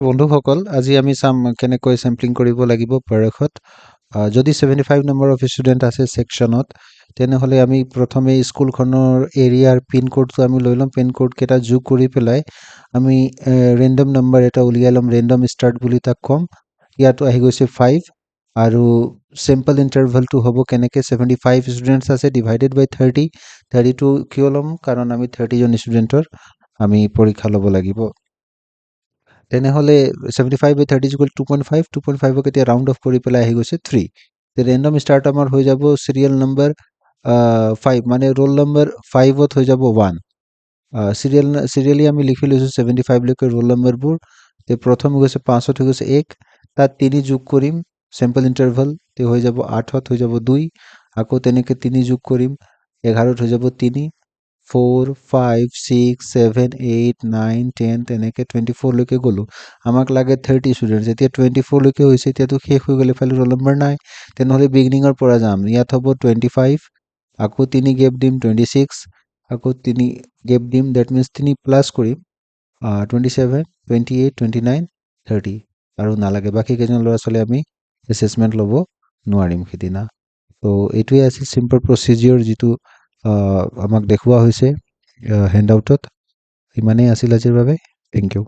বন্ধুসকল আজি আমি চাম কেনেকৈ চেম্পলিং কৰিব লাগিব পৰীক্ষাত যদি 75 নম্বৰ অফ ষ্টুডেণ্ট আছে সেকশনত তেনেহলে আমি প্ৰথমে স্কুলখনৰ এৰিয়াৰ পিন কোডটো আমি লৈ লম পিন কোড কেটা যোগ কৰি পেলাই আমি ৰেন্ডম নম্বৰ এটা উলিয়াই লম ৰেন্ডম স্টাৰ্ট বুলি তাক কম ইয়াতো আহি গৈছে 5 আৰু সিম্পল ইন্টাৰভেলটো হ'ব কেনেকে 75 ষ্টুডেন্টস আছে ডিভাইডেড বাই 30 32 কিয় লম কাৰণ আমি 30 জন ষ্টুডেন্টৰ আমি পৰীক্ষা ল'ব লাগিব তেনেহলে 75 by 30 is equal to 2.5 2.5 ক এতিয়া ৰাউন্ড অফ কৰি পেলাই আহি গৈছে 3 তে ৰেন্ডম স্টাৰ্ট আমাৰ হৈ যাব সিৰিয়েল নম্বৰ 5 মানে ৰোল নম্বৰ 5 ত হৈ যাব 1 সিৰিয়েলি আমি লিখি লৈছো 75 লৈকে ৰোল নম্বৰবোৰ তে প্ৰথম গৈছে 5 ত হৈ গৈছে 1 তাত 3 যোগ কৰিম সিম্পল ইন্টাৰভেল তে হৈ যাব 8 ত হৈ যাব 2 আকৌ তেনেকে 3 যোগ কৰিম 11 ত হৈ যাব 3 4 5 6 7 8 9 10 তেনেকে 24 লৈকে গলো আমাক লাগে 30 ষ্টুডেন্টস এতিয়া 24 লৈকে হৈছে এতিয়াতো শেষ হৈ গলে ফালে ৰোল নম্বৰ নাই তেনেহলে বিগিনিংৰ পৰা যাম ইয়াত হ'ব 25 আকৌ 3 গেপ দিম 26 আকৌ 3 গেপ দিম দ্যাট মিন্স 3 প্লাস কৰিম 27 28 29 30 আৰু নালাগে বাকি কেজন ল'ৰা ছোৱালী আমি এসেসমেন্ট ল'ব নোৱাৰিম কিদিনা তো এইটোৱে আছে সিম্পল প্ৰসিডিউৰ যেটো আমাক দেখুৱা হৈছে হেণ্ডআউটত ইমানেই আছিল আজিৰ বাবে থেংক ইউ